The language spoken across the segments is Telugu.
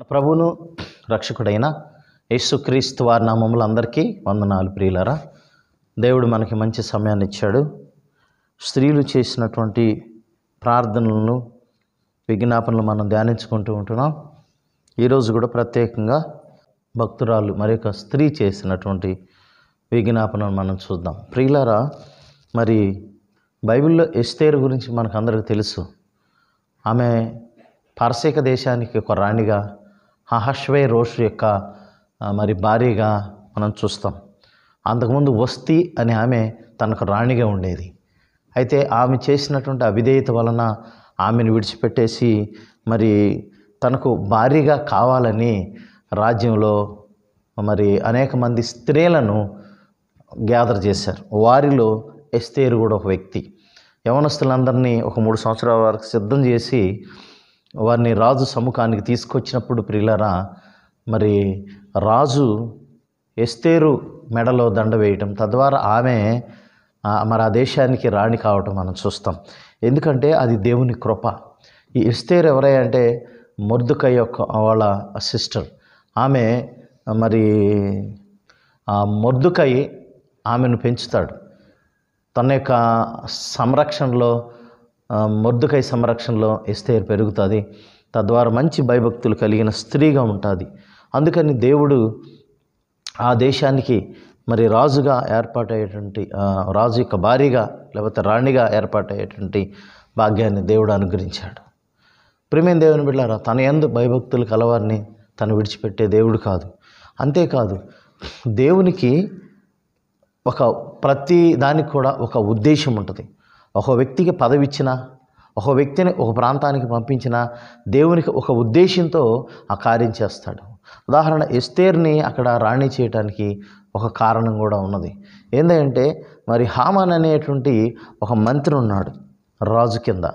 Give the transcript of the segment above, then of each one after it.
మన ప్రభువును రక్షకుడైన యేసుక్రీస్తు వారి నామములో అందరికీ వందనాలు. ప్రియులారా, దేవుడు మనకి మంచి సమయాన్ని ఇచ్చాడు. స్త్రీలు చేసినటువంటి ప్రార్థనలను, విజ్ఞాపనలు మనం ధ్యానించుకుంటూ ఉంటున్నాం. ఈరోజు కూడా ప్రత్యేకంగా భక్తురాలు మరొక స్త్రీ చేసినటువంటి విజ్ఞాపనను మనం చూద్దాం. ప్రియులారా, మరి బైబిల్లో ఎస్తేరు గురించి మనకు అందరికీ తెలుసు. ఆమె పారసీక దేశానికి ఒక రాణిగా, అహష్వేరోషు యొక్క మరి భార్యగా మనం చూస్తాం. అంతకుముందు వస్తీ అనే ఆమె తనకు రాణిగా ఉండేది. అయితే ఆమె చేసినటువంటి అవిధేయత వలన ఆమెను విడిచిపెట్టేసి మరి తనకు భార్యగా కావాలని రాజ్యంలో మరి అనేక మంది స్త్రీలను గ్యాదర్ చేశారు. వారిలో ఎస్తేరు కూడా ఒక వ్యక్తి. యవనస్తులందరినీ ఒక 3 సంవత్సరాల వరకు సిద్ధం చేసి వారిని రాజు సముఖానికి తీసుకొచ్చినప్పుడు ప్రియులారా, మరి రాజు ఎస్తేరు మెడలో దండ వేయటం, తద్వారా ఆమె మరి ఆ దేశానికి రాణి కావటం మనం చూస్తాం. ఎందుకంటే అది దేవుని కృప. ఈ ఎస్తేరు ఎవరై అంటే మొర్దెకై యొక్క వాళ్ళ సిస్టర్. ఆమె మరి మొర్దెకై ఆమెను పెంచుతాడు. తన యొక్క సంరక్షణలో, మొర్దెకై సంరక్షణలో ఎస్తేరు పెరుగుతుంది. తద్వారా మంచి భయభక్తులు కలిగిన స్త్రీగా ఉంటుంది. అందుకని దేవుడు ఆ దేశానికి మరి రాజుగా ఏర్పాటయ్యేటువంటి, రాజు యొక్క భార్యగా లేకపోతే రాణిగా ఏర్పాటయ్యేటువంటి భాగ్యాన్ని దేవుడు అనుగ్రహించాడు. ప్రియమైన దేవుని బిడ్డలారా, తన యందు భయభక్తులు కలవారిని తను విడిచిపెట్టే దేవుడు కాదు. అంతేకాదు, దేవునికి ప్రతి దానికి కూడా ఒక ఉద్దేశం ఉంటుంది. ఒక వ్యక్తికి పదవి ఇచ్చినా, ఒక వ్యక్తిని ఒక ప్రాంతానికి పంపించినా దేవునికి ఒక ఉద్దేశంతో ఆ కార్యం చేస్తాడు. ఉదాహరణ, ఎస్తేర్ని అక్కడ రాణి చేయటానికి ఒక కారణం కూడా ఉన్నది. ఏంటంటే మరి హామాన్ అనేటువంటి ఒక మంత్రి ఉన్నాడు రాజు కింద.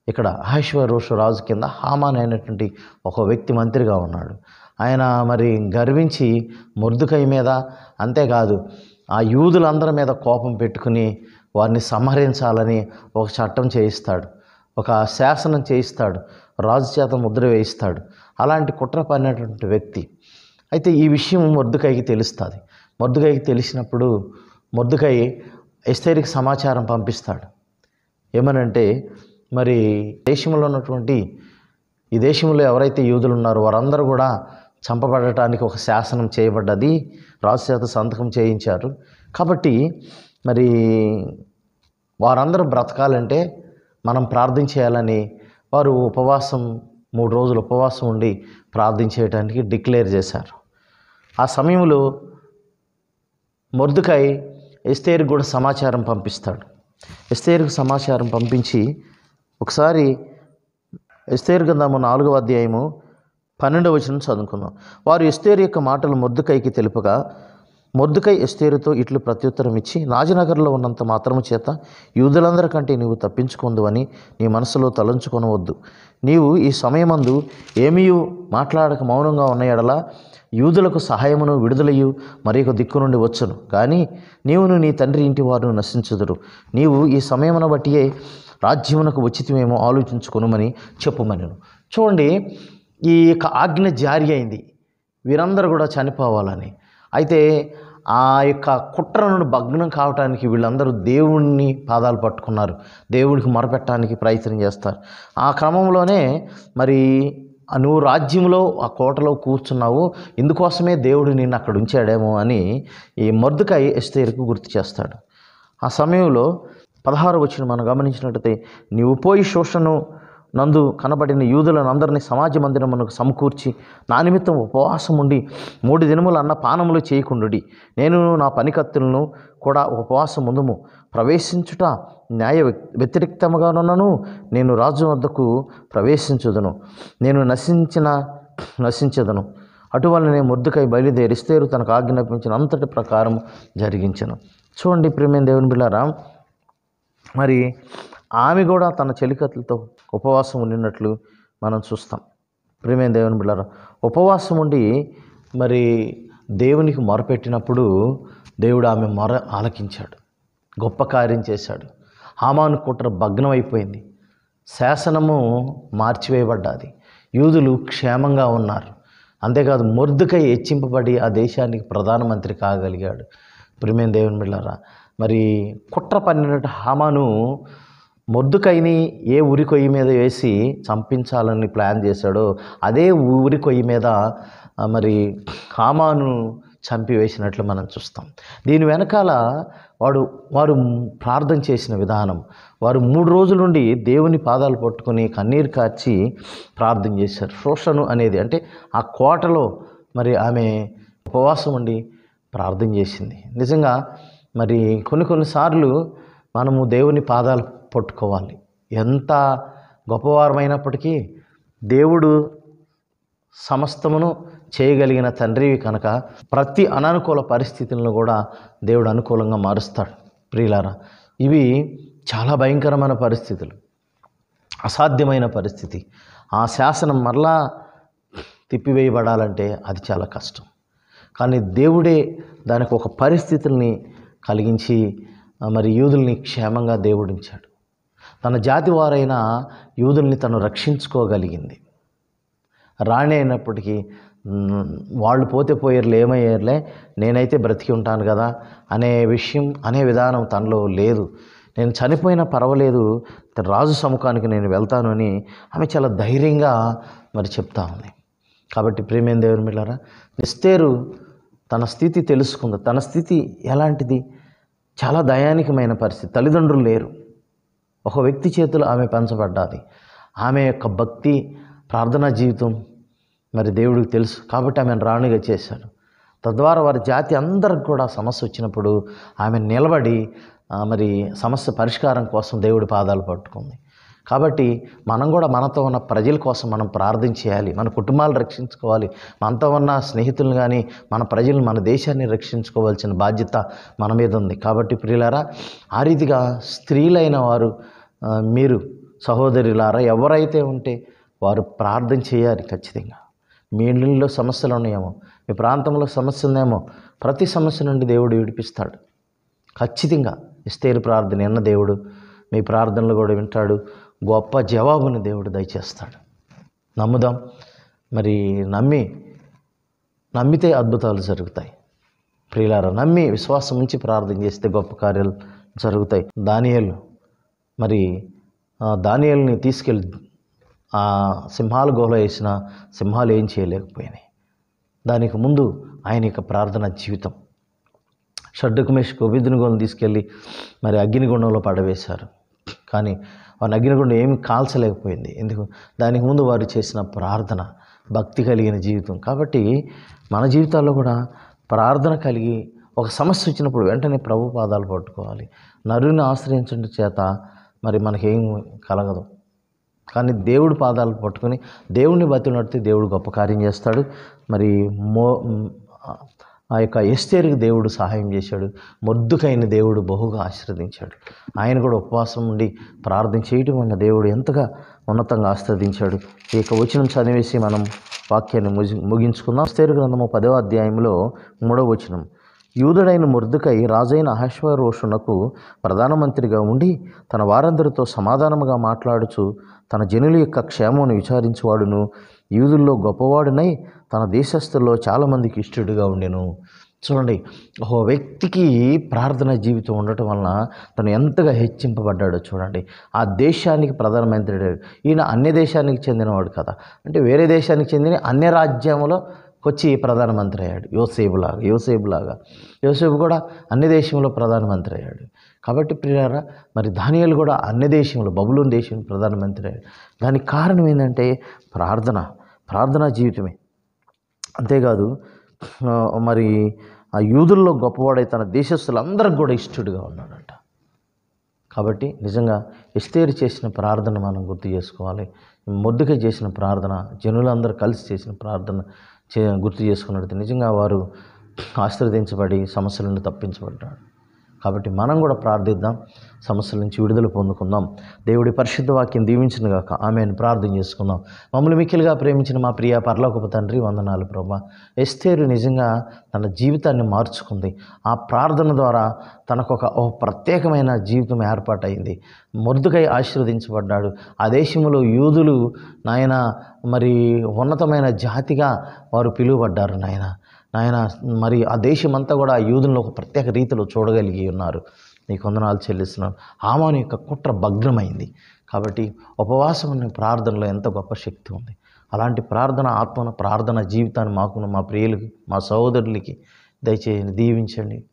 ఇక్కడ అహష్వేరోషు రాజు కింద హామాన్ అనేటువంటి ఒక వ్యక్తి మంత్రిగా ఉన్నాడు. ఆయన మరి గర్వించి మొర్దెకై మీద, అంతేకాదు ఆ యూదులందరి మీద కోపం పెట్టుకుని వారిని సంహరించాలని ఒక చట్టం చేయిస్తాడు, ఒక శాసనం చేయిస్తాడు, రాజు చేత ముద్ర వేయిస్తాడు. అలాంటి కుట్ర పడినటువంటి వ్యక్తి. అయితే ఈ విషయం మొర్దెకైకి తెలుస్తుంది. మొర్దెకైకి తెలిసినప్పుడు మొర్దెకై ఎస్తేరుకి సమాచారం పంపిస్తాడు. ఏమనంటే, మరి దేశంలో ఉన్నటువంటి ఈ దేశంలో ఎవరైతే యూదులు ఉన్నారో వారందరూ కూడా చంపబడటానికి ఒక శాసనం చేయబడ్డది, రాజు చేత సంతకం చేయించారు. కాబట్టి మరి వారందరూ బ్రతకాలంటే మనం ప్రార్థించేయాలని వారు ఉపవాసం 3 రోజులు ఉపవాసం ఉండి ప్రార్థించేయడానికి డిక్లేర్ చేశారు. ఆ సమయంలో మొర్దెకై ఎస్తేరుకు కూడా సమాచారం పంపిస్తాడు. ఎస్తేరుకు సమాచారం పంపించి, ఒకసారి ఎస్తేరు గ్రంథము 4వ అధ్యాయము 12వ వచనం చదువుకుందాం. వారు ఎస్తేరు యొక్క మాటలు మొర్దెకైకి తెలుపగా, మొర్దెకై ఎస్తేరుతో ఇట్లు ప్రత్యుత్తరం ఇచ్చి, రాజనగర్లో ఉన్నంత మాత్రము చేత యూదులందరికంటే నీవు తప్పించుకొందువని నీ మనసులో తలంచుకొనవద్దు. నీవు ఈ సమయమందు ఏమీ మాట్లాడక మౌనంగా ఉన్న ఎడల యూదులకు సహాయమును విడుదలయు మరి ఒక దిక్కు నుండి వచ్చును. కానీ నీవును నీ తండ్రి ఇంటి వారు నశించుదురు. నీవు ఈ సమయమును బట్టియే రాజ్యమునకు ఉచితమేమో ఆలోచించుకొనుమని చెప్పుమనెను. చూడండి, ఈ యొక్క ఆజ్ఞ జారీ అయింది వీరందరూ కూడా చనిపోవాలని. అయితే ఆ యొక్క కుట్రను భగ్నం కావటానికి వీళ్ళందరూ దేవుణ్ణి పాదాలు పట్టుకున్నారు, దేవుడికి మొరపెట్టడానికి ప్రయత్నం చేస్తారు. ఆ క్రమంలోనే మరి నువ్వు రాజ్యంలో ఆ కోటలో కూర్చున్నావు, ఇందుకోసమే దేవుడు నిన్ను అక్కడ ఉంచాడేమో అని ఈ మొర్దెకై ఎస్తేరుకు గుర్తు చేస్తాడు. ఆ సమయంలో 16వ వచనం మనం గమనించినట్లయితే, నీవు పోయి శోషను నందు కనబడిన యూదులను అందరినీ సమాజ మందిరమునకు సమకూర్చి నా నిమిత్తం ఉపవాసం ఉండి 3 దినములు అన్నపానములు చేయకుండుడి. నేను నా పనికత్తులను కూడా ఉపవాసం ముందుము. ప్రవేశించుట న్యాయ వ్యతిరేక్తముగానున్నను నేను రాజు వద్దకు ప్రవేశించుదును. నేను నశించదను. అటువలనే మొర్దెకై బయలుదేరి ఎస్తేరు తనకు ఆజ్ఞాపించిన అంతటి ప్రకారం జరిగించను. చూడండి ప్రియమైన దేవుని బిడ్డలారా, మరి ఆమె కూడా తన చెలికత్తులతో ఉపవాసం ఉండినట్లు మనం చూస్తాం. ప్రియమైన దేవుని బిడ్డలారా, ఉపవాసం ఉండి మరి దేవునికి మొరపెట్టినప్పుడు దేవుడు ఆమె మొర ఆలకించాడు, గొప్ప కార్యం చేశాడు. హామాను కుట్ర భగ్నం అయిపోయింది, శాసనము మార్చివేయబడ్డాది, యూదులు క్షేమంగా ఉన్నారు. అంతేకాదు మొర్దెకై హెచ్చింపబడి ఆ దేశానికి ప్రధానమంత్రి కాగలిగాడు. ప్రియమైన దేవుని బిడ్డలారా, మరి కుట్ర పన్నినట్టు హామాను మొర్దెకైని ఏ ఉరి కొయ్యి మీద వేసి చంపించాలని ప్లాన్ చేశాడో అదే ఉరి కొయ్యి మీద మరి హామాను చంపివేసినట్లు మనం చూస్తాం. దీని వెనకాల వారు ప్రార్థన చేసిన విధానం, వారు 3 రోజుల నుండి దేవుని పాదాలు పట్టుకొని కన్నీరు కార్చి ప్రార్థన చేశారు. శోషను అనేది అంటే ఆ కోటలో మరి ఆమె ఉపవాసం ఉండి ప్రార్థన చేసింది. నిజంగా మరి కొన్నిసార్లు మనము దేవుని పాదాలు పట్టుకోవాలి. ఎంత గొప్పవారమైనప్పటికీ దేవుడు సమస్తమును చేయగలిగిన తండ్రివి కనుక ప్రతి అననుకూల పరిస్థితులను కూడా దేవుడు అనుకూలంగా మారుస్తాడు. ప్రియులారా, ఇవి చాలా భయంకరమైన పరిస్థితులు, అసాధ్యమైన పరిస్థితి. ఆ శాసనం మరలా తిప్పివేయబడాలంటే అది చాలా కష్టం. కానీ దేవుడే దానికి ఒక పరిస్థితుల్ని కలిగించి మరి యూదుల్ని క్షేమంగా దేవుడించాడు. తన జాతి వారైన యూదుల్ని తను రక్షించుకోగలిగింది. రాణి అయినప్పటికీ వాళ్ళు పోతే పోయేర్లే, ఏమయ్యారులే, నేనైతే బ్రతికి ఉంటాను కదా అనే విధానం తనలో లేదు. నేను చనిపోయినా పర్వాలేదు, రాజు సముఖానికి నేను వెళ్తాను అని ఆమె చాలా ధైర్యంగా మరి చెప్తా ఉంది. కాబట్టి ప్రియమైన దేవుని బిడ్డలారా, ఎస్తేరు తన స్థితి తెలుసుకుంది. తన స్థితి ఎలాంటిది? చాలా దయానికమైన పరిస్థితి. తల్లిదండ్రులు లేరు, ఒక వ్యక్తి చేతులు ఆమె పెంచబడ్డాది. ఆమె యొక్క భక్తి ప్రార్థనా జీవితం మరి దేవుడికి తెలుసు కాబట్టి ఆమెను రాణిగా చేశాడు. తద్వారా వారి జాతి అందరికి కూడా సమస్య వచ్చినప్పుడు ఆమె నిలబడి మరి సమస్య పరిష్కారం కోసం దేవుడి పాదాలు పట్టుకుంది. కాబట్టి మనం కూడా మనతో ఉన్న ప్రజల కోసం మనం ప్రార్థన చేయాలి. మన కుటుంబాలు రక్షించుకోవాలి. మనతో ఉన్న స్నేహితులను కానీ మన ప్రజలు, మన దేశాన్ని రక్షించుకోవాల్సిన బాధ్యత మన మీద ఉంది. కాబట్టి ప్రియులారా, ఆ రీతిగా స్త్రీలైన వారు, మీరు సహోదరులారా, ఎవరైతే ఉంటే వారు ప్రార్థన చేయాలి ఖచ్చితంగా. మీ ఇళ్ళల్లో సమస్యలు ఉన్నాయేమో, మీ ప్రాంతంలో సమస్య ఉందేమో, ప్రతి సమస్య నుండి దేవుడు విడిపిస్తాడు ఖచ్చితంగా. ఎస్తేరు ప్రార్థన అన్న దేవుడు మీ ప్రార్థనలు కూడా వింటాడు. గొప్ప జవాబుని దేవుడు దయచేస్తాడు. నమ్ముదాం. మరి నమ్మితే అద్భుతాలు జరుగుతాయి. ప్రియులారా, నమ్మి విశ్వాసం ఉంచి ప్రార్థన చేస్తే గొప్ప కార్యాలు జరుగుతాయి. దానియేలుని తీసుకెళ్ళి ఆ సింహాల గుహలో వేసిన సింహాలు ఏం చేయలేకపోయినాయి. దానికి ముందు ఆయన యొక్క ప్రార్థన జీవితం. షడ్రకు మేషకు అబేద్నెగోను తీసుకెళ్ళి మరి అగ్నిగుండంలో పడవేశారు. కానీ వారిని అగ్నిగుండం ఏమి కాల్చలేకపోయింది. ఎందుకు? దానికి ముందు వారు చేసిన ప్రార్థన, భక్తి కలిగిన జీవితం. కాబట్టి మన జీవితాల్లో కూడా ప్రార్థన కలిగి ఒక సమస్య వచ్చినప్పుడు వెంటనే ప్రభు పాదాలు పట్టుకోవాలి. నరుని ఆశ్రయించడం చేత మరి మనకేం కలగదు. కానీ దేవుడి పాదాలు పట్టుకొని దేవుడిని బతిలాడితే దేవుడు గొప్ప కార్యం చేస్తాడు. మరి ఆ యొక్క ఎస్తేరుకి దేవుడు సహాయం చేశాడు. మొర్దెకైని దేవుడు బహుగా ఆశీర్వదించాడు. ఆయన కూడా ఉపవాసం ఉండి ప్రార్థన చేయడం వల్ల దేవుడు ఎంతగా ఉన్నతంగా ఆశీర్వదించాడు. ఈ యొక్క వచనం చదివేసి మనం వాక్యాన్ని ముగించుకుందాం. ఎస్తేరు గ్రంథము 10వ అధ్యాయంలో 3వ వచనం. యూదుడైన మొర్దెకై రాజైన అహష్వేరోషునకు ప్రధానమంత్రిగా ఉండి తన వారందరితో సమాధానముగా మాట్లాడుచు తన జనుల యొక్క క్షేమమును విచారించువాడును, యూదుల్లో గొప్పవాడునై తన దేశస్థుల్లో చాలామందికి ఇష్టడుగా ఉండెను. చూడండి, ఒక వ్యక్తికి ప్రార్థన జీవితం ఉండటం వలన తను ఎంతగా హెచ్చింపబడ్డాడో చూడండి. ఆ దేశానికి ప్రధానమంత్రి. ఈయన అన్య దేశానికి చెందినవాడు కదా, అంటే వేరే దేశానికి చెందిన అన్య రాజ్యంలో వచ్చి ప్రధానమంత్రి అయ్యాడు. యోసేపు కూడా అన్ని దేశంలో ప్రధానమంత్రి అయ్యాడు. కాబట్టి ప్రియులారా, మరి దానియేలు కూడా అన్ని దేశంలో, బబులోను దేశంలో ప్రధానమంత్రి అయ్యాడు. దానికి కారణం ఏంటంటే ప్రార్థనా జీవితమే. అంతేకాదు మరి ఆ యూదుల్లో గొప్పవాడై తన దేశస్తులందరికి కూడా ఇష్టడుగా ఉన్నాడంట. కాబట్టి నిజంగా ఎస్తేరు చేసిన ప్రార్థన మనం గుర్తు చేసుకోవాలి. మొర్దెకై చేసిన ప్రార్థన, జనులందరూ కలిసి చేసిన ప్రార్థన గుర్తు చేసుకున్నట్టు నిజంగా వారు ఆశీర్వదించబడి సమస్యల నుండి తప్పించబడ్డాడు. కాబట్టి మనం కూడా ప్రార్థిద్దాం, సమస్యల నుంచి విడుదల పొందుకుందాం. దేవుడి పరిశుద్ధ వాక్యం దీవించును గాక. ఆమేన్. ప్రార్థన చేసుకుందాం. మమ్మల్ని మిక్కిలిగా ప్రేమించిన మా ప్రియ పరలోకపు తండ్రి, వందనాలు ప్రభా. ఎస్తేరు నిజంగా తన జీవితాన్ని మార్చుకుంది. ఆ ప్రార్థన ద్వారా తనకు ఒక ప్రత్యేకమైన జీవితం ఏర్పాటైంది. మొర్దెకై ఆశీర్వదించబడ్డాడు. ఆ దేశంలో యూదులు నాయన మరి ఉన్నతమైన జాతిగా వారు పిలువబడ్డారు నాయన మరి ఆ దేశమంతా కూడా ఆ యూదులను ఒక ప్రత్యేక రీతిలో చూడగలిగి ఉన్నారు. నీకు వందనాలు చెల్లిస్తున్నాను. హామాను యొక్క కుట్ర భగ్నమైంది. కాబట్టి ఉపవాసం అనే ప్రార్థనలో ఎంత గొప్ప శక్తి ఉంది. అలాంటి ప్రార్థన జీవితాన్ని మాకును, మా ప్రియులకి, మా సహోదరులకి దయచేయండి, దీవించండి.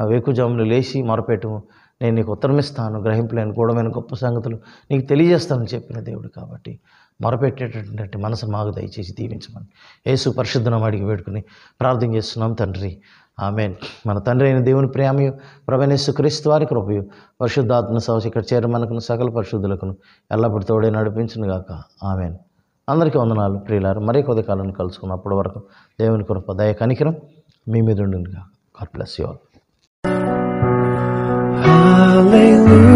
వేకుజాములు లేచి మొరపెట్టుము, నేను నీకు ఉత్తరమిస్తాను, గ్రహింపులేని గూఢమైన గొప్ప సంగతులు నీకు తెలియజేస్తానని చెప్పిన దేవుడు. కాబట్టి మొరపెట్టేటటువంటి మనసు మాకు దయచేసి దీవించమని యేసు పరిశుద్ధ నామమున అడిగి వేడుకుని ప్రార్థన చేస్తున్నాం తండ్రి. ఆమేన్. మన తండ్రి అయిన దేవుని ప్రేమయు, ప్రభువైన యేసుక్రీస్తు వారి కృపయు, పరిశుద్ధాత్మ సహవాసం ఇక్కడ చేరమనుకున్న సకల పరిశుద్ధులకును ఎల్లప్పుడూ తోడే నడిపించును గాక. ఆమేన్. అందరికీ వందనాలు ప్రియులారు. మరీ కొద్ది కాలాన్ని కలుసుకున్న అప్పటి వరకు దేవుని కృప, దయ, కనికరం మీ మీద ఉండును గాక. God bless you all. Hallelujah.